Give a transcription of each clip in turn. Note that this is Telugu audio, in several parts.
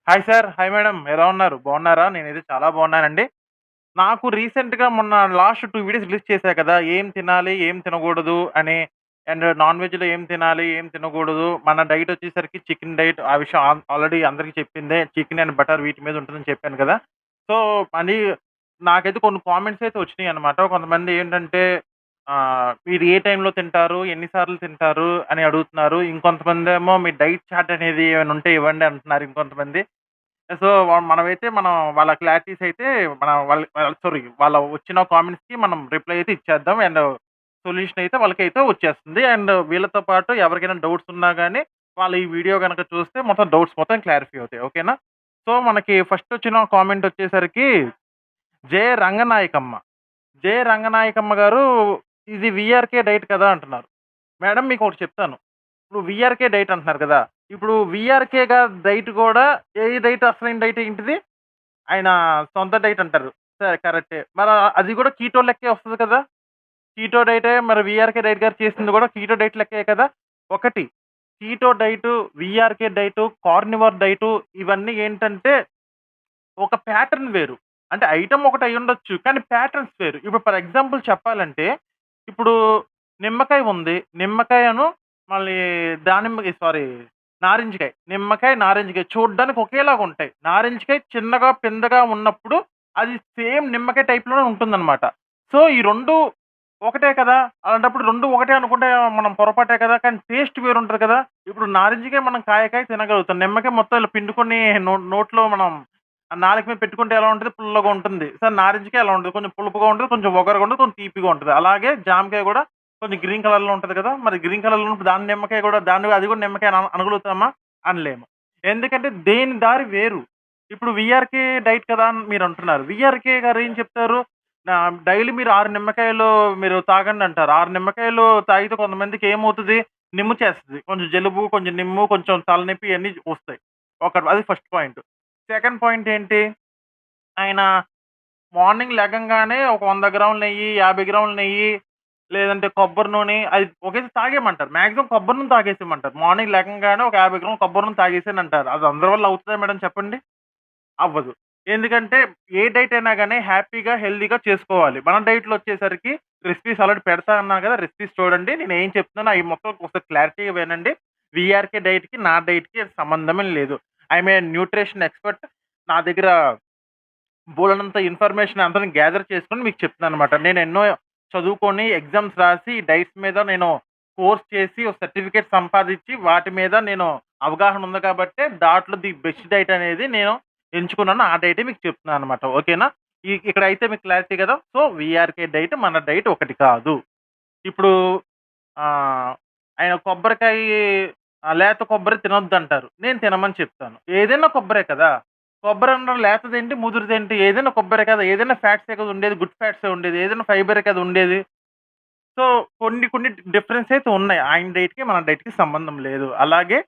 Hi sir. Hi madam. ఎలా ఉన్నారు? బాగున్నారా? నేనైతే చాలా బాగున్నానండి. నాకు రీసెంట్‌గా మొన్న లాస్ట్ 2 వీడియోస్ రిలీజ్ చేశా కదా! ఏం తినాలి? ఏం తినకూడదు? అని. అండ్ నాన్ వెజ్‌లో ఏం తినాలి? ఏం తినకూడదు? మన డైట్ వచ్చేసరికి చికెన్ డైట్. ఆ విషయం ఆల్రెడీ అందరికి చెప్పిందే. చికెన్ అండ్ బటర్ వీటి మీద ఉంటుందని చెప్పాను కదా! సో, మళ్ళీ నాకైతే కొన్ని కామెంట్స్ అయితే వచ్చినాయన్నమాట. కొంతమంది ఏంటంటే మీరు ఏ టైంలో తింటారు? ఎన్ని సార్లు తింటారు? అని అడుగుతున్నారు. ఇంకొంతమందేమో మీ డైట్ చార్ట్ అనేది ఏమైనా ఉంటే ఇవ్వండి అంటున్నారు ఇంకొంతమంది. సో, మనమైతే వాళ్ళ క్లారిటీస్ అయితే వాళ్ళ వచ్చిన కామెంట్స్‌కి మనం రిప్లై అయితే ఇచ్చేద్దాం. అండ్ సొల్యూషన్ అయితే వాళ్ళకైతే వచ్చేస్తుంది. అండ్ వీళ్ళతో పాటు ఎవరికైనా డౌట్స్ ఉన్నా గాని, వాళ్ళు ఈ వీడియో గనక చూస్తే మొత్తం డౌట్స్ మొత్తం క్లారిఫై అవుతాయి. ఓకేనా? సో, మనకి ఫస్ట్ వచ్చిన కామెంట్ వచ్చేసరికి జె. రంగనాయకమ్మ. జె. రంగనాయకమ్మ గారు ఇది వీఆర్‌కే డైట్ కదా! అంటున్నారు. మేడం మీకొకటి చెప్తాను. ఇప్పుడు వీఆర్‌కే డైట్ అంటున్నారు కదా! ఇప్పుడు వీఆర్‌కే డైట్ గూడా ఏ డైట్ అసలైన డైట్ ఏంటిది? ఆయన సొంత డైట్ అంటారు. సరే కరెక్టే. మరి అది గూడా కీటో లెక్కే వస్తది కదా! కీటో డైటే మరి వీఆర్‌కే డైట్ గారు చేసింది గూడా కీటో డైట్ లెక్కే కదా! ఒకటి keto diet, VRK diet, carnivore diet ఇవన్నీ ఏంటంటే ఒక ప్యాటర్న్ వేరు. అంటే ఐటెమ్ ఒకటి అయ్యుండొచ్చు. కానీ ప్యాటర్న్స్ వేరు. ఇప్పుడు ఫర్ ఎగ్జాంపుల్ చెప్పాలంటే, ఇప్పుడు నిమ్మకాయ ఉంది. నిమ్మకాయను మళ్ళీ నారింజకాయ. నిమ్మకాయ, నారింజకాయ చూడ్డానికి ఒకేలాగుంటాయి. నారింజకాయ చిన్నగా, పిందగా ఉన్నప్పుడు అది సేమ్ నిమ్మకాయ టైప్‌లోనే ఉంటుందనమాట. సో, ఈ 2 ఒకటే కదా! అలాంటప్పుడు 2 ఒకటే అనుకుంటే మనం పొరపాటే కదా! కానీ టేస్ట్ వేరుంటది కదా! ఇప్పుడు నారింజకాయ మనం కాయ తినగలుగుతాం. నిమ్మకాయ మొత్తం ఇలా పిండుకొని నోట్లో మనం నాలుక మీద పెట్టుకుంటే ఎలా ఉంటది? పుల్లగా ఉంటుంది. నారింజకాయ అలా ఉండదు. కొంచెం పులుపుగా ఉంటది. కొంచెం వగరుగా ఉంటది. కొంచెం తీపిగా ఉంటది. అలాగే జామకాయ గూడా కొంచెం గ్రీన్ కలర్‌లో ఉంటది కదా! మరి గ్రీన్ కలర్‌లో ఉన్నప్పుడు దాని నిమ్మకాయ గూడా అది గూడా నిమ్మకాయ అనగలుగుతామా? అనలేము. ఎందుకంటే దేని దారి వేరు. ఇప్పుడు వీఆర్‌కే డైట్ కదా! అని మీరంటున్నారు. వీఆర్‌కే గారు ఏం చెప్తారు? డైలీ మీరు 6 నిమ్మకాయలు మీరు తాగండంటారు. 6 నిమ్మకాయలు తాగితే కొంతమందికి ఏమవుతది? నిమ్ము చేస్తది. కొంచెం జలుబు, కొంచెం నిమ్ము, కొంచెం తలనొప్పి ఇయన్నీ వస్తాయి. అది ఫస్ట్ పాయింట్. సెకండ్ పాయింట్ ఏంటి? ఆయన మార్నింగ్ లెగంగానే ఒక 100 గ్రాముల నెయ్యి, 50 గ్రాముల నెయ్యి, లేదంటే కొబ్బరి నూనె అది ఒకేసారి తాగేయమంటారు. మాక్సిమం కొబ్బరి నూనె తాగేసేయమంటారు. మార్నింగ్ లెగంగానే ఒక 50 గ్రాముల కొబ్బరి నూనె తాగేసేయనంటారు. అది అందరి వల్ల అవుతదా మేడం చెప్పండి? అవ్వదు. ఎందుకంటే ఏ డైట్ అయినా గాని హ్యాపీగా, హెల్తీగా చేసుకోవాలి. మన డైట్‌లో వచ్చేసరికి రెసిపీస్ ఆల్రెడీ పెడతా అన్నాను కదా! రెసిపీస్ చూడండి. నేనేం చెప్తున్నానో అయి మొత్తం ఒకసారి క్లారిటీగా వినండి. వీఆర్‌కే డైట్‌కి, నా డైట్‌కి సంబంధమే లేదు. I'm a nutrition expert. నా దగ్గర బోలెడంత ఇన్ఫర్మేషన్ అంతా నేను గ్యాదర్ చేసుకొని మీకు చెప్తున్నాననమాట. నేను ఎన్నో చదువుకొని, ఎగ్జామ్స్ రాసి, డైట్స్ మీద నేను కోర్స్ చేసి, ఒక సర్టిఫికేట్ సంపాదించి, వాటి మీద నేను అవగాహన ఉంది కాబట్టే, దాంట్లో ది బెస్ట్ డైట్ అనేది నేను ఎంచుకున్నాను. ఆ డైటే మీకు చెప్తున్నాననమాట. ఓకేనా? ఇక్కడైతే మీకు క్లారిటీ కదా! సో, వీఆర్‌కే డైట్, మన డైట్ ఒకటి కాదు. ఇప్పుడు ఆహ్, ఆయన లేత కొబ్బరి తినొద్దంటారు. నేను తినమని చెప్తాను. ఏదైనా కొబ్బరే కదా! కొబ్బరన్నా లేతదేంటి, ముదురుదేంటి ఏదైనా కొబ్బరే కదా! ఏదైనా ఫ్యాట్సే కదా ఉండేది. గుడ్ ఫ్యాట్సే ఉండేది. ఏదైనా ఫైబరే కదా ఉండేది. సో, కొన్ని డిఫరెన్స్ అయితే ఉన్నాయి. ఆయన డైట్‌కి, మన డైట్‌కి సంబంధం లేదు. అలాగే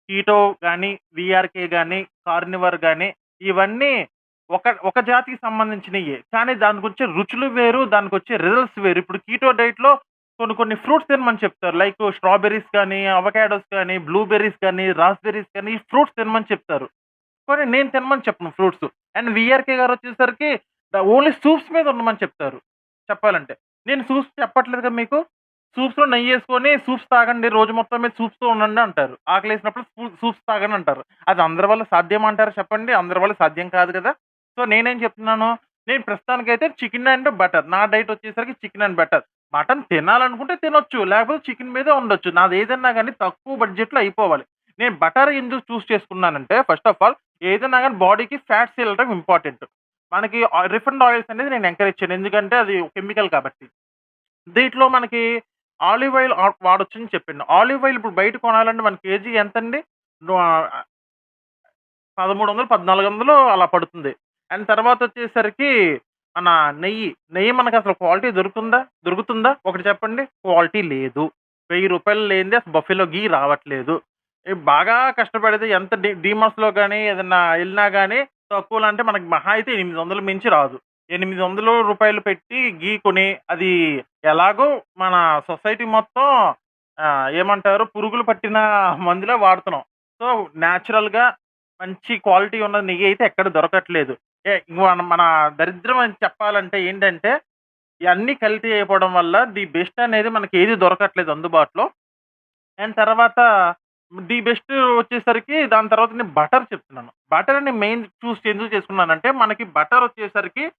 కీటో గాని, వీఆర్‌కే గాని, కార్నివర్ గాని ఇవన్నీ ఒక జాతికి సంబంధించినయే. కానీ దానికొచ్చే రుచులు వేరు, దానికొచ్చే రిజల్ట్స్ వేరు. ఇప్పుడు కీటో డైట్‌లో కొన్ని ఫ్రూట్స్ తినమని చెప్తారు. లైక్ స్ట్రాబెర్రీస్ కానీ, అవకాడోస్ కానీ, బ్లూబెర్రీస్ కానీ, రాస్బెర్రీస్ కానీ, ఈ ఫ్రూట్స్ తినమని చెప్తారు. కానీ నేను తినమని చెప్పను ఫ్రూట్స్. అండ్ వీఆర్‌కే గారొచ్చేసరికి ఓన్లీ సూప్స్ మీద ఉండమని చెప్తారు చెప్పాలంటే. నేను సూప్స్ చెప్పట్లేదుగా మీకు. సూప్స్‌లో నెయ్యేసుకొని సూప్స్ తాగండి. రోజు మొత్తం మీద సూప్స్‌తో ఉండండి అంటారు. ఆకలేసినప్పుడు సూప్స్ తాగండి అంటారు. అది అందరి వల్ల సాధ్యమా అంటారా చెప్పండి? అందరి వల్ల సాధ్యం కాదు కదా! సో, నేనేం చెప్తున్నాను, నేను ప్రస్తుతానికైతే చికెన్ అండ్ బటర్. నా డైట్ వచ్చేసరికి చికెన్ అండ్ బటర్. మటన్ తినాలనుకుంటే తినొచ్చు. లేకపోతే చికెన్ మీదే ఉండొచ్చు. నాదేదన్నా గాని తక్కువ బడ్జెట్‌లో అయిపోవాలి. నేను బటర్ ఎందుకు చేసుకున్నానంటే ఫస్ట్ ఆఫ్ ఆల్ ఏదైనా గాని బాడీకి ఫ్యాట్స్ ఎళ్ళడం ఇంపార్టెంట్. మనకి రిఫైన్డ్ ఆయిల్స్ అనేది నేను ఎంకరేజ్ చేయను. ఎందుకంటే అది కెమికల్ కాబట్టి. దీంట్లో మనకి ఆలివ్ ఆయిల్ వాడొచ్చని చెప్పిండు. ఆలివ్ ఆయిల్ ఇప్పుడు బయట కొనాలంటే మన కేజీ ఎంతండి? ఆహ్, 1300, 1400 అలా పడుతుంది. అండ్ తర్వాతొచ్చేసరికి మన నెయ్యి. నెయ్యి మనకసలు క్వాలిటీ దొరుకుతుందా? ఒకటి చెప్పండి. క్వాలిటీ లేదు. రూ. 1000 లేనిదే అసలు బఫెలో ఘీ రావట్లేదు. బాగా కష్టపడితే ఎంత డీమార్ట్స్‌లో గాని, ఏదన్నా ఎళ్ళినా గాని తక్కువలో అంటే మనకి మహా అయితే 800 మించి రాదు. రూ. 800 పెట్టి ఘీ కొని అది ఎలాగో మన సొసైటీ మొత్తం ఏమంటారు పురుగులు పట్టిన మందులే వాడుతున్నాం. సో, నేచురల్‌గా మంచి క్వాలిటీ ఉన్న నెయ్యయితే ఎక్కడ దొరకట్లేదు. ఇంక మన దరిద్రం అని చెప్పాలంటే ఏంటంటే, ఇయన్నీ కల్తీ అయిపోవడం వల్ల ది బెస్ట్ అనేది మనకేది దొరకట్లేదు అందుబాటులో. అండ్ తర్వాత ది బెస్ట్ వచ్చేసరికి దాని తర్వాత నేను బటర్ చెప్తున్నాను. బటర్‌ని మెయిన్ ఎందుకు చేసుకున్నానంటే, మనకి బటర్ వచ్చేసరికి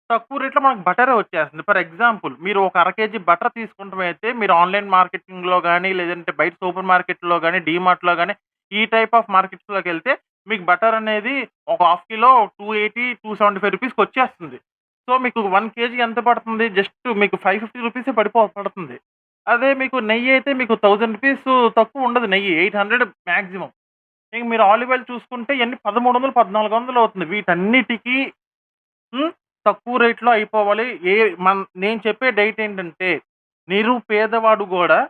తక్కువ రేట్‌లో మనకు బటరే వచ్చేస్తుంది. ఫర్ ఎగ్జాంపుల్ మీరు ఒక అర కేజీ బటర్ తీసుకుంటమైతే మీరు ఆన్‌లైన్ మార్కెటింగ్‌లో గాని, లేదంటే బయట సూపర్ మార్కెట్‌లో గాని, డీమార్ట్‌లో గాని, ఈ టైప్ ఆఫ్ మార్కెట్స్‌లోకెళ్తే మీకు బటర్ అనేది ఒక హాఫ్ కిలో 280, 275 రూపీస్‌కొచ్చేస్తుంది. సో, మీకు 1 కేజీ ఎంత పడుతుంది? జస్ట్ మీకు 550 రూపీసే పడుతుంది. అదే మీకు నెయ్యయితే మీకు 1000 రూపీస్ తక్కువ ఉండదు నెయ్యి. 800 మాక్సిమం. ఇంక మీరు ఆలివ్ ఆయిల్ చూసుకుంటే ఇయన్నీ 1300, 1400 అవుతుంది. వీటన్నిటికి హ్మ్. తక్కువ రేట్‌లో అయిపోవాలి. నేను చెప్పే డైట్ ఏంటంటే, నిరుపేదవాడు గూడా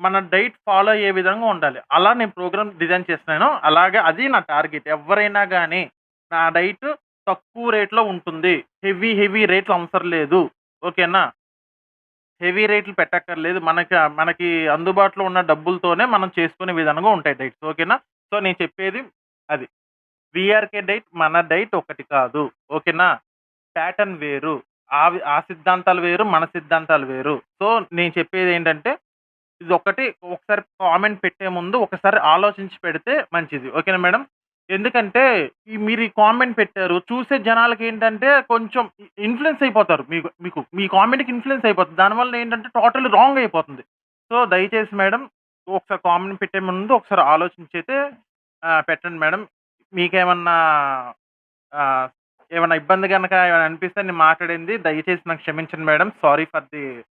మన డైట్ ఫాలో అయ్యే విధంగా ఉండాలి. అలా నేను ప్రోగ్రామ్ డిజైన్ చేస్తున్నాను. అలాగే అది నా టార్గెట్. ఎవ్వరైనా గాని నా డైట్ తక్కువ రేట్‌లో ఉంటుంది. హెవీ రేట్లు అవసరం లేదు. ఓకేనా? హెవీ రేట్లు పెట్టక్కర్లేదు. మనకి అందుబాటులో ఉన్న డబ్బులతోనే మనం చేసుకునే విధంగా ఉంటాయి డైట్స్. ఓకేనా? సో, నేను చెప్పేది అది. వీఆర్‌కే డైట్ మన డైట్ ఒకటి కాదు. ఓకేనా? ప్యాటర్న్ వేరు. ఆ సిద్ధాంతాలు వేరు, మన సిద్ధాంతాలు వేరు. సో, నేను చెప్పేదేంటంటే, ఇదొక్కటి ఒకసారి కామెంట్ పెట్టే ముందు ఒకసారి ఆలోచించి పెడితే మంచిది. ఓకేనా మేడం? ఎందుకంటే, మీరు ఈ కామెంట్ పెట్టారు. చూసే జనాలకేంటంటే, కొంచెం ఇన్‌ఫ్లూయెన్స్ అయిపోతారు. మీకు మీ కామెంట్‌కి ఇన్‌ఫ్లూయెన్స్ అయిపోతుంది. దానివల్ల ఏంటంటే, టోటల్లీ రాంగ్ అయిపోతుంది. సో, దయచేసి మేడం ఒకసారి కామెంట్ పెట్టే ముందు ఒకసారి ఆలోచించైతే పెట్టండి మేడం. మీకేమన్నా ఆహ్, ఏమన్నా ఇబ్బంది గనక ఏమైనా అనిపిస్తే నేను మాట్లాడింది దయచేసి నాకు క్షమించండి madam. Sorry for the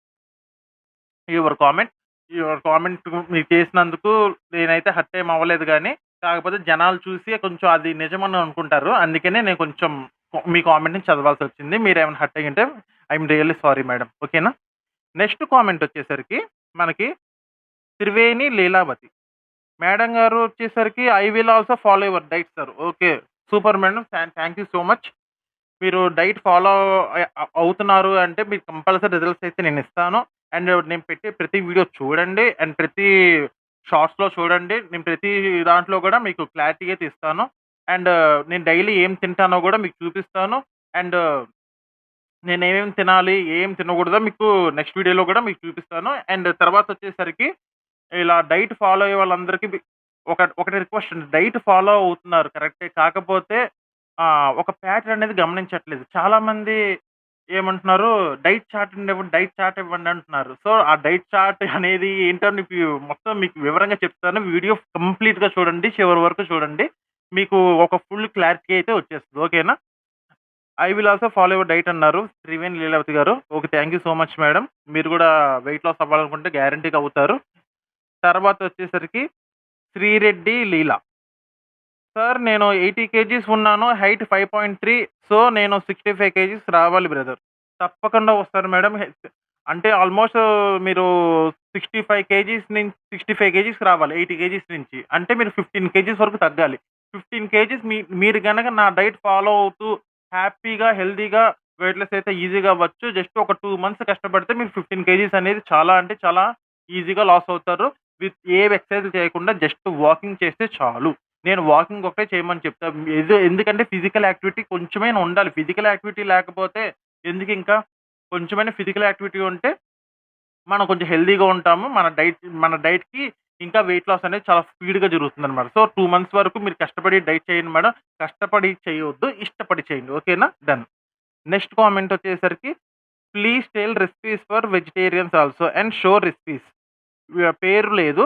your comment. Your comment మీరు చేసినందుకు నేనైతే హర్ట్ ఏమి అవ్వలేదు గానీ, కాకపోతే జనాలు చూసి కొంచెం అది నిజమని అనుకుంటారు. అందుకనే నేను కొంచెం మీ కామెంట్‌ని చదవాల్సొచ్చింది. మీరేమైనా హర్ట్ అయ్యుంటే I am really sorry madam. ఓకేనా? నెక్స్ట్ కామెంట్ వచ్చేసరికి మనకి త్రివేణి లీలావతి. మేడం గారు వచ్చేసరికి I will also follow your diet sir. Okay. Super madam. Thank you so much. మీరు డైట్ ఫాలో అవుతున్నారు అంటే మీకు కంపల్సరీ రిజల్ట్స్ అయితే నేనిస్తాను. అండ్ నేను పెట్టే ప్రతి వీడియో చూడండి. అండ్ ప్రతి షార్ట్స్‌లో చూడండి. నేను ప్రతి దాంట్లో గూడా మీకు క్లారిటీ అయితే ఇస్తాను. అండ్ నేను డైలీ ఏం తింటానో గూడా మీకు చూపిస్తాను. అండ్ నేనేమేమి తినాలి, ఏం తినకూడదో మీకు నెక్స్ట్ వీడియోలో గూడా మీకు చూపిస్తాను. అండ్ తర్వాతొచ్చేసరికి ఇలా డైట్ ఫాలో అయ్యే వాళ్ళందరికీ ఒకటి రిక్వెస్ట్ అండి. డైట్ ఫాలో అవుతున్నారు కరెక్టే. కాకపోతే ఒక ప్యాటర్న్ అనేది గమనించట్లేదు. చాలామంది ఏమంటున్నారు, డైట్ చార్ట్ ఇవ్వండి అంటున్నారు. సో, ఆ డైట్ చార్ట్ అనేది ఏంటో మొత్తం మీకు వివరంగా చెప్తాను. వీడియో కంప్లీట్‌గా చూడండి. చివరి వరకు చూడండి. మీకు ఒక ఫుల్ క్లారిటీ అయితే వచ్చేస్తది. ఓకేనా? I will also follow your diet అన్నారు. త్రివేణి లీలావతి గారు. Okay. Thank you so much madam. మీరు గూడా వెయిట్ లాస్ అవ్వాలనుకుంటే గ్యారంటీగా అవుతారు. తర్వాతొచ్చేసరికి శ్రీరెడ్డి లీల. సార్ నేను 80 కేజీస్ ఉన్నాను. హైట్ 5.3 సో, నేను 65 కేజీస్ రావాలి బ్రదర్. తప్పకుండా వస్తాను మేడం. అంటే ఆల్‌మోస్ట్ మీరు 65 కేజీస్‌కి రావాలి. 80 కేజీస్ నుంచి. అంటే మీరు 15 కేజీస్ వరకు తగ్గాలి. 15 కేజీస్ మీరు గనక నా డైట్ ఫాలో అవుతూ హ్యాపీగా, హెల్తీగా వెయిట్ లాస్ అయితే ఈజీగా అవ్వచ్చు. జస్ట్ ఒక 2 మంత్స్ కష్టపడితే మీరు 15 కేజీస్ అనేది చాలా అంటే చాలా ఈజీగా లాస్ అవుతారు. ఏ ఎక్సర్‌సైజ్‌లు చేయకుండా జస్ట్ వాకింగ్ చేస్తే చాలు. నేను వాకింగ్ ఒకటే చేయమని చెప్తా. ఎందుకంటే ఫిజికల్ యాక్టివిటీ కొంచెమైనా ఉండాలి. ఫిజికల్ యాక్టివిటీ లేకపోతే ఎందుకింకా? కొంచెమైనా ఫిజికల్ యాక్టివిటీ ఉంటే మనం కొంచెం హెల్తీగా ఉంటాము. మన డైట్‌కి ఇంకా వెయిట్ లాస్ అనేది చాలా స్పీడ్‌గా జరుగుతుందనమాట. సో, 2 మంత్స్ వరకు మీరు కష్టపడి డైట్ చేయండి మేడం. కష్టపడి చేయొద్దు. ఇష్టపడి చేయండి. ఓకేనా? డన్. నెక్స్ట్ కామెంట్ వచ్చేసరికి please tell recipes for vegetarians also and show recipes. పేరు లేదు.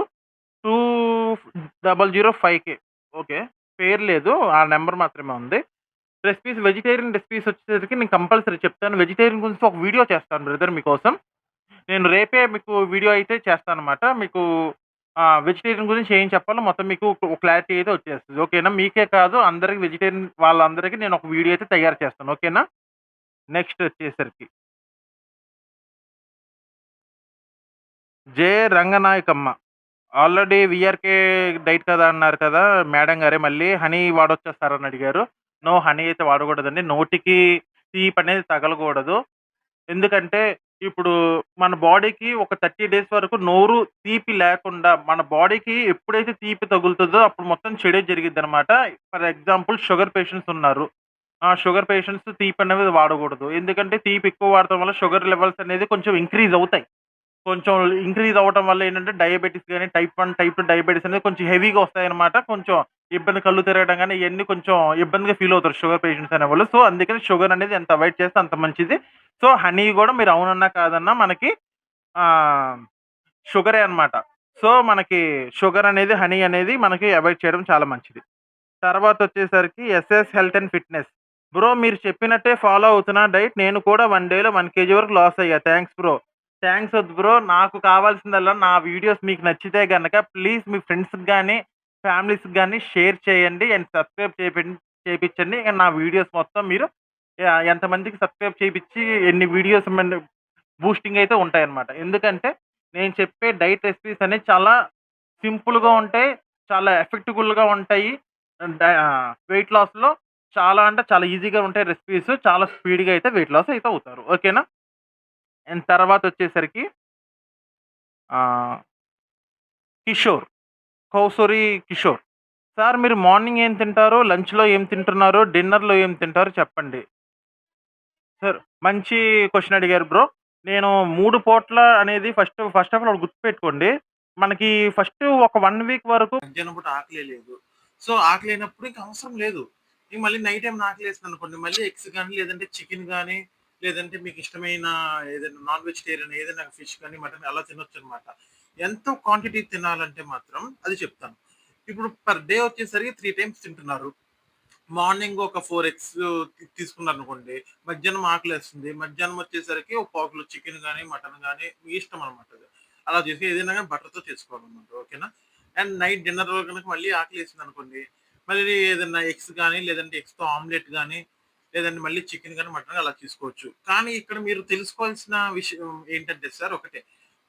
2005కే. ఓకే. పేరు లేదు. ఆ నంబర్ మాత్రమే ఉంది. వెజిటేరియన్ రెసిపీస్ వచ్చేసరికి నేను కంపల్సరీ చెప్తాను. వెజిటేరియన్ గురించి ఒక వీడియో చేస్తాను బ్రదర్ మీకోసం. నేను రేపే మీకు వీడియో అయితే చేస్తాననమాట. మీకు వెజిటేరియన్ గురించి ఏం చెప్పాలో మొత్తం మీకు ఒక క్లారిటీ అయితే వచ్చేస్తది. ఓకేనా? మీకే కాదు అందరికి వెజిటేరియన్ వాళ్ళందరికీ నేను ఒక వీడియో అయితే తయారు చేస్తాను. ఓకేనా? నెక్స్ట్ వచ్చేసరికి J. Ranganayakamma. Already VRK diet కదా అన్నారు కదా! మేడం గారే మళ్ళీ హనీ వాడొచ్చా సార్ అని అడిగారు. నో హనీ అయితే వాడకూడదండి. నోటికి తీపనేది తగలకూడదు. ఎందుకంటే ఇప్పుడు మన బాడీకి ఒక 30 డేస్ వరకు నోరు తీపి లేకుండా మన బాడీకి ఎప్పుడైతే తీపి తగులుతదో అప్పుడు మొత్తం చెడే జరిగిద్దనమాట. ఫర్ ఎగ్జాంపుల్ షుగర్ పేషెంట్స్ ఉన్నారు. ఆ! షుగర్ పేషెంట్స్ తీపనేది వాడకూడదు. ఎందుకంటే తీపి ఎక్కువ వాడటం వల్ల షుగర్ లెవెల్స్ అనేది కొంచెం ఇంక్రీజ్ అవుతాయి. కొంచెం ఇంక్రీజ్ అవ్వటం వల్ల ఏంటంటే డయాబెటిస్ గాని, టైప్ 1, టైప్ 2 డయాబెటిస్ అనేది కొంచెం హెవీగా వస్తాయన్నమాట. కొంచెం ఇబ్బంది కళ్ళు తిరగడం గాని ఇయన్నీ కొంచెం ఇబ్బందిగా ఫీల్ అవుతారు షుగర్ పేషెంట్స్ అనేవాళ్ళు. సో, అందుకని షుగర్ అనేది ఎంత అవాయిడ్ చేస్తే అంత మంచిది. సో, హనీ గూడా మీరు అవునన్నా, కాదన్నా మనకి ఆహ్, షుగరే అన్నమాట. సో, మనకి షుగర్ అనేది, హనీ అనేది మనకి అవాయిడ్ చేయడం చాలా మంచిది. తర్వాతొచ్చేసరికి SS health and fitness. Bro మీరు చెప్పినట్టే ఫాలో అవుతున్నా డైట్. నేను కూడా 1 డేలో 1 కేజీ వరకు లాస్ అయ్యా. Thanks bro. థాంక్స్ ఒద్దు బ్రో. నాకు కావాల్సిందల్లా నా వీడియోస్ మీకు నచ్చితే గనక ప్లీజ్ మీ ఫ్రెండ్స్‌కి గాని, ఫ్యామిలీస్‌కి గాని షేర్ చేయండి అండ్ సబ్స్క్రైబ్ చేపిచ్చండి. అండ్ నా వీడియోస్ మొత్తం మీరు ఎంతమందికి సబ్స్క్రైబ్ చేపిచ్చి ఎన్ని వీడియోస్ బూస్టింగ్ అయితే ఉంటాయన్నమాట. ఎందుకంటే నేను చెప్పే డైట్ రెసిపీస్ అనేవి చాలా సింపుల్‌గా ఉంటాయి. చాలా ఎఫెక్టిబుల్‌గా ఉంటాయి. వెయిట్ లాస్‌లో చాలా అంటే చాలా ఈజీగా ఉంటాయి రెసిపీస్. చాలా స్పీడ్‌గా అయితే వెయిట్ లాస్ అయితే అవుతారు. ఓకేనా? అండ్ తర్వాతొచ్చేసరికి ఆహ్, కిషోర్. కౌసరి కిషోర్. సార్ మీరు మార్నింగ్ ఏం తింటారు? లంచ్‌లో ఏం తింటున్నారు? డిన్నర్‌లో ఏం తింటారు చెప్పండి? సార్ మంచి క్వెషన్ అడిగారు బ్రో. నేను 3 పూట్ల అనేది ఫస్ట్ ఆఫ్ ఆల్ ఒకటి గుర్తుపెట్టుకోండి. మనకి ఫస్ట్ ఒక 1 వీక్ వరకు మధ్యాహ్నం పూట ఆకలే లేదు. సో, ఆకలేనప్పుడు ఇంక అవసరం లేదు. ఇంక మళ్ళీ నైట్ ఏమైనా ఆకలేసిందనుకోండి, మళ్ళీ ఎగ్స్ గాని, లేదంటే చికెన్ గాని, లేదంటే మీకిష్టమైన ఏదైనా నాన్ వెజిటేరియన్ ఏదైనా ఫిష్ గాని, మటన్ అలా తినొచ్చనమాట. ఎంత క్వాంటిటీ తినాలంటే మాత్రం అది చెప్తాను. ఇప్పుడు పర్ డే వచ్చేసరికి 3 టైమ్స్ తింటున్నారు. మార్నింగ్ ఒక 4 ఎగ్స్ తీసుకున్నారనుకోండి. మధ్యాహ్నం ఆకలేస్తుంది. మధ్యాహ్నం వచ్చేసరికి ఒక పావు కిలో చికెన్ గాని, మటన్ గాని మీ ఇష్టం అనమాట అది. అలా చేసి ఏదైనా గాని బటర్‌తో చేసుకోవాలన్నమాట. ఓకేనా? అండ్ నైట్ డిన్నర్‌లో గనుక మళ్ళీ ఆకలేసిందనుకోండి. మళ్ళీ ఏదన్నా ఎగ్స్ గాని, లేదంటే ఎగ్స్‌తో ఆమ్లెట్ గాని, లేదంటే మళ్ళీ చికెన్ గాని, మటన్ గాని అలా తీసుకోవచ్చు. కానీ ఇక్కడ మీరు తెలుసుకోవాల్సిన విషయం ఏంటంటే సార్ ఒకటే.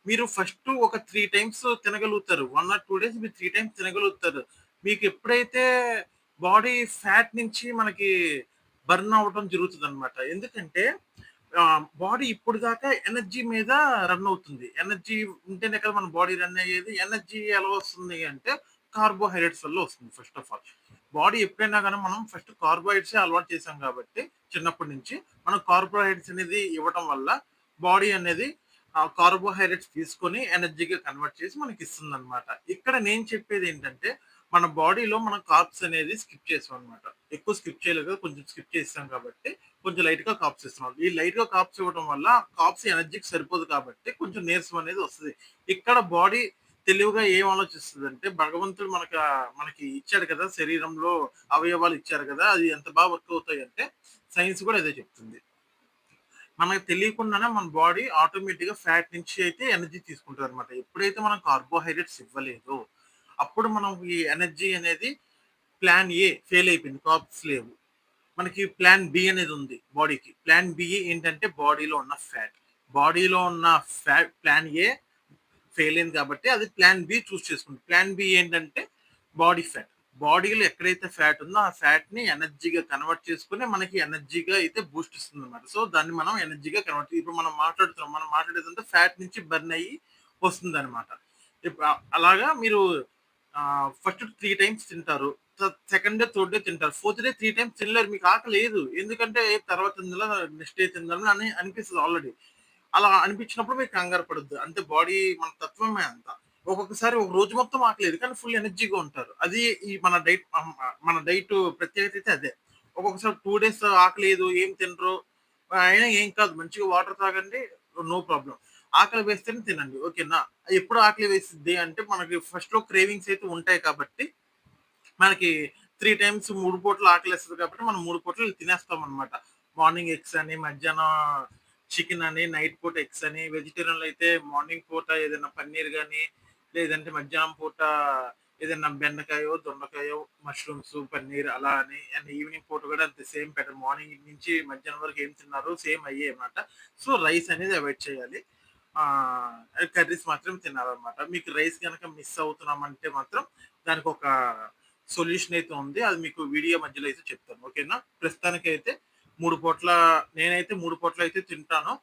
మీరు ఫస్ట్ ఒక 3 టైమ్స్ తినగలుగుతారు. 1 ఆర్ 2 డేస్ మీరు 3 టైమ్స్ తినగలుగుతారు. మీకెప్పుడైతే బాడీ ఫ్యాట్ నుంచి మనకి బర్న్ అవ్వడం జరుగుతదనమాట. ఎందుకంటే బాడీ ఇప్పటిదాకా ఎనర్జీ మీద రన్ అవుతుంది. ఎనర్జీ ఉంటేనే కదా మన బాడీ రన్ అయ్యేది. ఎనర్జీ ఎలా వస్తుంది అంటే కార్బోహైడ్రేట్స్ వల్ల వస్తుంది ఫస్ట్ ఆఫ్ ఆల్. బాడీ ఎప్పుడైనా గాని మనం ఫస్ట్ కార్బోహైడ్రేట్సే అలవాటు చేసాం కాబట్టి చిన్నప్పటి నుంచి మనం కార్బోహైడ్రేట్స్ అనేది ఇవ్వటం వల్ల బాడీ అనేది కార్బోహైడ్రేట్స్ తీసుకొని ఎనర్జీగా కన్వర్ట్ చేసి మనకిస్తుందనమాట. ఇక్కడ నేను చెప్పేదేంటంటే మన బాడీలో మనం కార్బ్స్ అనేది స్కిప్ చేసామనమాట. ఎక్కువ స్కిప్ చేయలేదు కదా! కొంచెం స్కిప్ చేసేసాం కాబట్టి, కొంచెం లైట్‌గా కార్బ్స్ ఇస్తున్నాం. ఈ లైట్‌గా కార్బ్స్ ఇవ్వడం వల్ల కార్బ్స్ ఎనర్జీకి సరిపోదు కాబట్టి కొంచెం నీరసం అనేది వస్తది. ఇక్కడ బాడీ తెలివిగా ఏం ఆలోచిస్తదంటే భగవంతుడు మనకి ఇచ్చాడు కదా! శరీరంలో అవయవాలు ఇచ్చారు కదా! అది ఎంత బాగా వర్క్ అవుతాయంటే సైన్స్ కూడా అదే చెప్తుంది. మనకు తెలియకుండానే మన బాడీ ఆటోమేటిక్‌గా ఫ్యాట్ నుంచి అయితే ఎనర్జీ తీసుకుంటదనమాట. ఎప్పుడైతే మనం కార్బోహైడ్రేట్స్ ఇవ్వలేదో, అప్పుడు మనం ఈ ఎనర్జీ అనేది ప్లాన్ ఏ ఫెయిల్ అయిపోయింది. కార్బ్స్ లేవు. మనకి ప్లాన్ బి అనేది ఉంది బాడీకి. ప్లాన్ బి ఏంటంటే బాడీలో ఉన్న ఫ్యాట్. బాడీలో ఉన్న ప్లాన్ ఏ ఫెయిల్ అయింది కాబట్టి అది ప్లాన్ బి చూస్ చేసుకుంది. ప్లాన్ బి ఏంటంటే బాడీ ఫ్యాట్. బాడీలో ఎక్కడైతే ఫ్యాట్ ఉందో ఆ ఫ్యాట్‌ని ఎనర్జీగా కన్వర్ట్ చేసుకొని మనకి ఎనర్జీగా అయితే బూస్ట్ ఇస్తుందన్నమాట. సో, దాన్ని మనం ఎనర్జీగా కన్వర్ట్ ఇప్పుడు మనం మాట్లాడుతున్నాం. మనం మాట్లాడేదంతా ఫ్యాట్ నుంచి బర్న్ అయ్యి వస్తుందన్నమాట. అలాగా మీరు ఫస్ట్ 3 టైమ్స్ తింటారు. సెకండ్ డే, థర్డ్ డే తింటారు. ఫోర్త్ డే 3 టైమ్స్ తినలేరు. మీకు ఆకలేయదు. ఎందుకంటే తర్వాత తిందాం నెక్స్ట్ డే తిందాం అని అనిపిస్తది ఆల్రెడీ. అలా అనిపించినప్పుడు మీరు కంగారు పడొద్దు. అంటే బాడీ మన తత్వమే అంత. ఒక్కొక్కసారి ఒక రోజు మొత్తం ఆకలేదు. కానీ ఫుల్ ఎనర్జీగా ఉంటారు. అది ఈ మన డైట్ ప్రత్యేకత అయితే అదే. ఒక్కొక్కసారి 2 డేస్ ఆకలేదు, ఏం తినరు. అయినా ఏం కాదు. మంచిగా వాటర్ తాగండి. No problem. ఆకలి వేస్తేనే తినండి. ఓకేనా? ఎప్పుడు ఆకలి వేసిద్ది అంటే మనకి ఫస్ట్‌లో క్రేవింగ్స్ అయితే ఉంటాయి కాబట్టి మనకి 3 టైమ్స్ 3 పూటలు ఆకలేస్తది కాబట్టి మనం 3 పూటలు తినేస్తామనమాట. మార్నింగ్ ఎగ్స్ అని, మధ్యాహ్నం చికెన్ అని, నైట్ పూట ఎగ్స్ అని, వెజిటేరియన్‌లో అయితే మార్నింగ్ పూట ఏదైనా పన్నీర్ గాని, లేదంటే మధ్యాహ్నం పూట ఏదైనా బెండకాయో, దొండకాయో, మష్రూమ్స్, పన్నీర్ అలా అని అండ్ ఈవినింగ్ పూట కూడా అంతే సేమ్ ప్యాటర్న్. మార్నింగ్ నుంచి మధ్యాహ్నం వరకు ఏం తిన్నారో సేమ్ అయ్యే అన్నమాట. సో, రైస్ అనేది అవాయిడ్ చేయాలి. కర్రీస్ మాత్రం తినాలన్నమాట. మీకు రైస్ గనక మిస్ అవుతున్నామంటే మాత్రం దానికొక సొల్యూషన్ అయితే ఉంది. అది మీకు వీడియో మధ్యలో అయితే చెప్తాను. ఓకేనా? ప్రస్తుతానికైతే 3 పూట్ల నేనైతే 3 పూటలైతే తింటాను.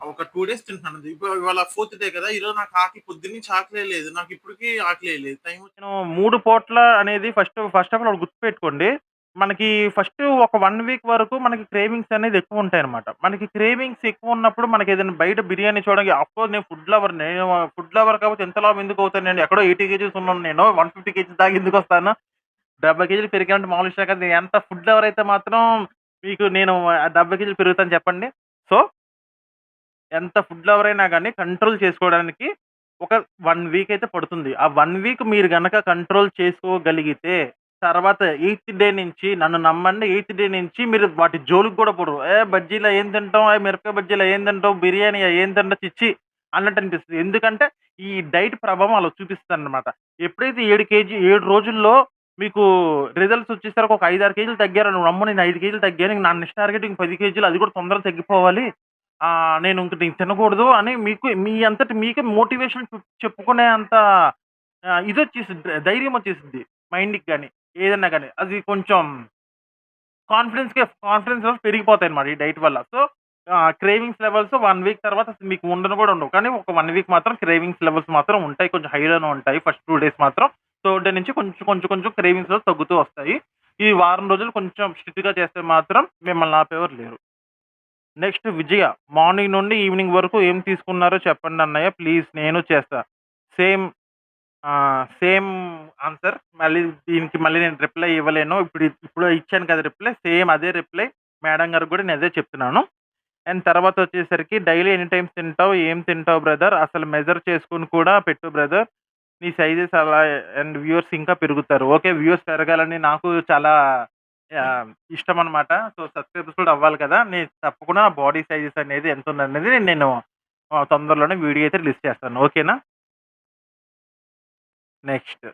ఒక 2 డేస్ తింటున్నాను. ఇప్పుడు ఇవాళ ఫోర్త్ డే కదా! ఈరోజు నాకు ఆకలి పొద్దున్నుంచి ఆకలే లేదు. నాకు ఇప్పటికి ఆకలే లేదు. నేను 3 పూట్ల అనేది ఫస్ట్ ఆఫ్ ఆల్ ఒకటి గుర్తుపెట్టుకోండి. మనకి ఫస్ట్ ఒక 1 వీక్ వరకు మనకి క్రేవింగ్స్ అనేది ఎక్కువుంటాయన్నమాట. మనకి క్రేవింగ్స్ ఎక్కువున్నప్పుడు మనకేదైనా బయట బిర్యానీ చూడంగా అఫ్‌కోర్స్ నేను ఫుడ్ లవర్. నేను ఫుడ్ లవర్ కాకపోతే ఇంత లావు ఎందుకు అవుతానండి? ఎక్కడో 80 కేజీస్ ఉన్నోడిని నేను 150 కేజీస్ దాకా ఎందుకొస్తాను? 70 కేజీలు పెరిగానంటే మామూలు విషయం కాదు. నేను ఎంత ఫుడ్ లవర్ అయితే మాత్రం మీకు నేను 70 కేజీలు పెరుగుతాను చెప్పండి? సో ఎంత ఫుడ్ లవర్ అయినా గాని కంట్రోల్ చేసుకోవడానికి ఒక 1 వీక్ అయితే పడుతుంది. ఆ 1 వీక్ మీరు గనక కంట్రోల్ చేసుకోగలిగితే తర్వాత ఎయిత్ డే నుంచి నన్ను నమ్మండి. ఎయిత్ డే నుంచి మీరు వాటి జోలికి కూడా పోరు. బజ్జీలా ఏం తింటాం? మిరపకాయ బజ్జీలా ఏం తింటాం? బిర్యానీయా ఏం తింటాం ఛీ! అన్నట్టు అనిపిస్తది. ఎందుకంటే ఈ డైట్ ప్రభావం అలా చూపిస్తదన్నమాట. ఎప్పుడైతే 7 రోజుల్లో మీకు రిజల్ట్స్ వచ్చేసరికి ఒక 5, 6 కేజీలు తగ్గారని అమ్మో! నేను 5 కేజీలు తగ్గాను. ఇంక నా నెక్స్ట్ టార్గెట్ ఇంక 10 కేజీలు అది కూడా తొందరగా తగ్గిపోవాలి. నేను తినకూడదు అని మీకు మీ అంతట మీకే మోటివేషన్ చెప్పుకునే అంత ఇదొచ్చేసిద్ది. ధైర్యం వచ్చేసిద్ది మైండ్‌కి గాని, ఏదన్నా గాని. అది కొంచెం కాన్ఫిడెన్స్ లెవెల్స్ పెరిగిపోతాయన్నమాట ఈ డైట్ వల్ల. సో, క్రేవింగ్స్ లెవెల్స్ 1 వీక్ తర్వాత అసలు మీకు ఉండను కూడా ఉండవు. కానీ ఒక 1 వీక్ మాత్రం క్రేవింగ్స్ లెవెల్స్ మాత్రం ఉంటాయి. కొంచెం హైలోనే ఉంటాయి. ఫస్ట్ 2 డేస్ మాత్రం. థర్డ్ డే నుంచి కొంచెం క్రేవింగ్స్ లెవెల్స్ తగ్గుతూ వస్తాయి. ఈ వారం రోజులు కొంచెం స్ట్రిక్ట్‌గా చేస్తే మాత్రం మిమ్మల్ని ఆపేవారు లేరు. నెక్స్ట్ విజయ. మార్నింగ్ నుండి ఈవినింగ్ వరకు ఏం తీసుకున్నారో చెప్పండన్నయ్య ప్లీజ్ నేను చేస్తా. Same same answer. దీనికి నేను రిప్లై ఇవ్వలేను. ఇప్పుడు ఇచ్చాను కదా రిప్లై. సేమ్ అదే రిప్లై మేడం గారికి కూడా నేను అదే చెప్తున్నాను. అండ్ తర్వాత వచ్చేసరికి డైలీ ఎన్ని టైమ్స్ తింటావు? ఏం తింటావు బ్రదర్? అసలు మెజర్ చేసుకొని కూడా పెట్టు బ్రదర్. నీ సైజెస్ అలా అండ్ వ్యూవర్స్ ఇంకా పెరుగుతారు. ఓకే. వ్యూవర్స్ పెరగాలని నాకు చాలా ఇష్టమనమాట. సో, సబ్‌స్క్రైబర్స్ కూడా అవ్వాలి కదా! నేను తప్పకుండా నా బాడీ సైజెస్ అనేది ఎంతుందనేది నేను తొందరలోనే వీడియో అయితే రిలీజ్ చేస్తాను. ఓకేనా? నెక్స్ట్.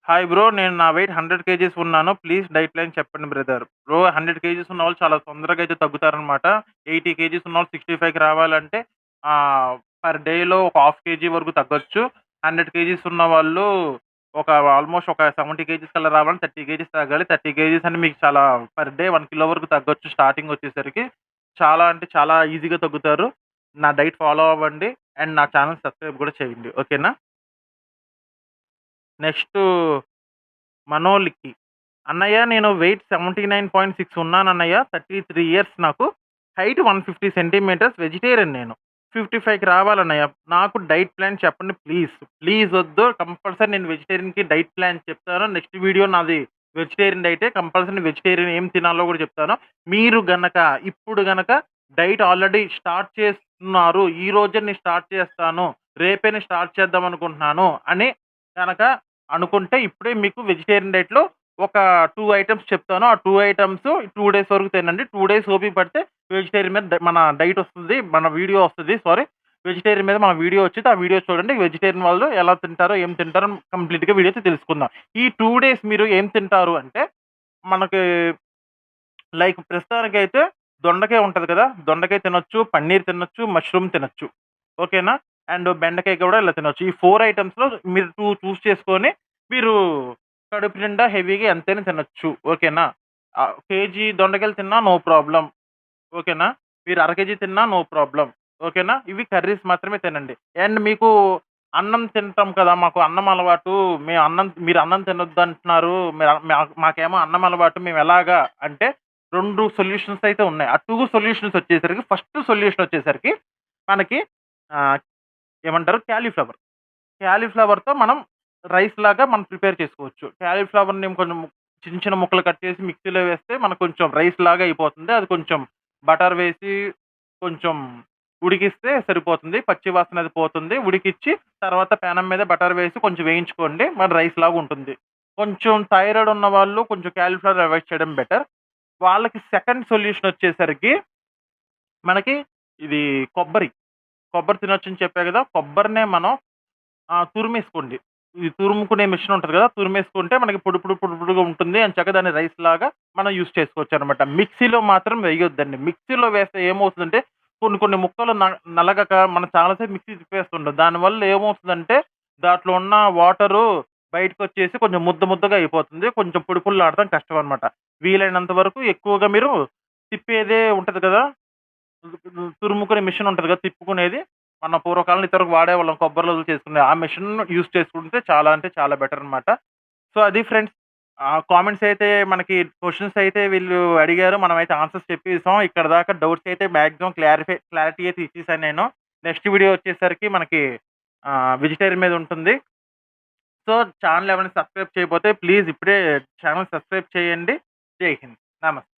Hi bro. నేను నా వెయిట్ 100 కేజీస్ ఉన్నాను. ప్లీజ్ డైట్ ప్లాన్ చెప్పండి బ్రదర్. బ్రో 100 కేజీస్ ఉన్నవాళ్ళు చాలా తొందరగా అయితే తగ్గుతారనమాట. 80 కేజీస్ ఉన్నవాళ్ళు 65కి రావాలంటే పర్ డేలో ఒక హాఫ్ కేజీ వరకు తగ్గొచ్చు. 100 కేజీస్ ఉన్నవాళ్ళు ఆల్మోస్ట్ ఒక 70 కేజీస్ కల్లా రావాలంటే 30 కేజీస్ తగ్గాలి. 30 కేజీస్ అంటే మీకు చాలా పర్ డే 1 కిలో వరకు తగ్గొచ్చు స్టార్టింగ్ వచ్చేసరికి. చాలా అంటే చాలా ఈజీగా తగ్గుతారు. నా డైట్ ఫాలో అవ్వండి. అండ్ నా ఛానెల్ సబ్స్క్రైబ్ కూడా చేయండి. ఓకేనా? నెక్స్టు మనోళ్ళకి. అన్నయ్య నేను వెయిట్ 79.6 ఉన్నానన్నయ్య. 33 ఇయర్స్ నాకు. Height 150 centimetres. వెజిటేరియన్ నేను. 55కి రావాలన్నయ్య. నాకు డైట్ ప్లాన్ చెప్పండి ప్లీజ్. ప్లీజ్ వద్దు. కంపల్సరీ నేను వెజిటేరియన్‌కి డైట్ ప్లాన్ చెప్తాను. నెక్స్ట్ వీడియో నాది వెజిటేరియన్ డైటే. కంపల్సరీ వెజిటేరియన్ ఏం తినాలో కూడా చెప్తాను. మీరు గనక ఇప్పుడు గనక డైట్ ఆల్రెడీ స్టార్ట్ చేస్తున్నారు. ఈ రోజే నేను స్టార్ట్ చేస్తాను. రేపే నేను స్టార్ట్ చేద్దాం అనుకుంటున్నాను అని గనక అనుకుంటే ఇప్పుడే మీకు వెజిటేరియన్ డైట్‌లో ఒక 2 ఐటెమ్స్ చెప్తాను. ఆ 2 ఐటెమ్స్ 2 డేస్ వరకు తినండి. 2 డేస్ ఓపిక పడితే వెజిటేరియన్ మీద మన డైట్ వస్తది. మన వీడియో వస్తది. సారీ. వెజిటేరియన్ మీద మన వీడియో వచ్చిద్ది. ఆ వీడియో చూడండి. వెజిటేరియన్ వాళ్ళు ఎలా తింటారో, ఏం తింటారో కంప్లీట్‌గా వీడియో అయితే తెలుసుకుందాం. ఈ 2 డేస్ మీరు ఏం తింటారు అంటే మనకి లైక్ ప్రస్తుతానికైతే దొండకాయ ఉంటది కదా! దొండకాయ తినొచ్చు, పన్నీర్ తినొచ్చు, మష్రూమ్ తినొచ్చు. ఓకేనా? అండ్ బెండకాయ కూడా ఇలా తినొచ్చు. ఈ 4 ఐటెమ్స్‌లో మీరు 2 చూస్ చేసుకొని మీరు కడుపు నిండా హెవీగా ఎంతైనా తినొచ్చు. ఓకేనా? కేజీ దొండకాయలు తిన్నా నో ప్రాబ్లమ్. ఓకేనా? మీరు అర కేజీ తిన్నా నో ప్రాబ్లమ్. ఓకేనా? ఇవి కర్రీస్ మాత్రమే తినండి. అండ్ మీకు అన్నం తింటాం కదా! మాకు అన్నం అలవాటు. మీరు అన్నం తినొద్దంటున్నారు. మాకేమో అన్నం అలవాటు. మేమెలాగా అంటే 2 సొల్యూషన్స్ అయితే ఉన్నాయి. ఆ 2 సొల్యూషన్స్ వచ్చేసరికి ఫస్ట్ సొల్యూషన్ వచ్చేసరికి మనకి ఆహ్, ఏమంటారు కాలీఫ్లవర్. కాలీఫ్లవర్‌తో మనం రైస్‌లాగా మనం ప్రిపేర్ చేసుకోవచ్చు. కాలీఫ్లవర్‌ని కొంచెం చిన్న చిన్న ముక్కలు కట్ చేసి మిక్సీలో వేస్తే మనకు కొంచెం రైస్‌లాగా అయిపోతుంది. అది కొంచెం బటర్ వేసి కొంచెం ఉడికిస్తే సరిపోతుంది. పచ్చి వాసన అది పోతుంది. ఉడికిచ్చి తర్వాత పెనం మీద బటర్ వేసి కొంచెం వేయించుకోండి. మరి రైస్‌లాగా ఉంటుంది. కొంచెం థైరాయిడ్ ఉన్నవాళ్ళు కొంచెం కాలీఫ్లవర్ అవాయిడ్ చేయడం బెటర్. వాళ్ళకి సెకండ్ సొల్యూషన్ వచ్చేసరికి మనకి ఇది కొబ్బరి. కొబ్బరి తినొచ్చని చెప్పా గదా! కొబ్బరినే మనం తురిమేసుకోండి. ఈ తురుముకునే మిషన్ ఉంటది గదా! తురిమేసుకుంటే మనకి పొడి పొడిగా ఉంటుంది. ఎంచక్కా దాన్ని రైస్‌లాగా మనం యూజ్ చేసుకోవచ్చనమాట. మిక్సీలో మాత్రం వేయొద్దండి. మిక్సీలో వేస్తే ఏమవుతదంటే కొన్ని కొన్ని ముక్కలు నలగక మనం చాలా సేపు మిక్సీ తిప్పేస్తుంటాం. దానివల్ల ఏమవుతదంటే దాంట్లో ఉన్న వాటరు బయటకొచ్చేసి కొంచెం ముద్దగా అయిపోతుంది. కొంచెం పొడి పొడిలాడటం కష్టమనమాట. వీలైనంత వరకు ఎక్కువగా మీరు తిప్పేదే ఉంటది కదా! తురుముకునే మిషన్ ఉంటది కదా! తిప్పుకునేది. మన పూర్వకాలంలో ఇదివరకు వాడేవాళ్ళం కొబ్బరిలో చేసుకునే. ఆ మిషన్ యూజ్ చేసుకుంటే చాలా అంటే చాలా బెటర్ అనమాట. సో, అది ఫ్రెండ్స్. కామెంట్స్ అయితే మనకి క్వెషన్స్ అయితే వీళ్ళు అడిగారు. మనమైతే ఆన్సర్స్ చెప్పేసాం. ఇక్కడి దాకా డౌట్స్ అయితే మాక్సిమం క్లారిటీ అయితే ఇచ్చేసాను నేను. నెక్స్ట్ వీడియో వచ్చేసరికి మనకి వెజిటేరియన్ మీద ఉంటుంది. సో, ఛానెల్ ఎవరైనా సబ్స్క్రైబ్ చేయకపోతే ప్లీజ్ ఇప్పుడే ఛానెల్ సబ్స్క్రైబ్ చేయండి. జై హింద్. నమస్తే.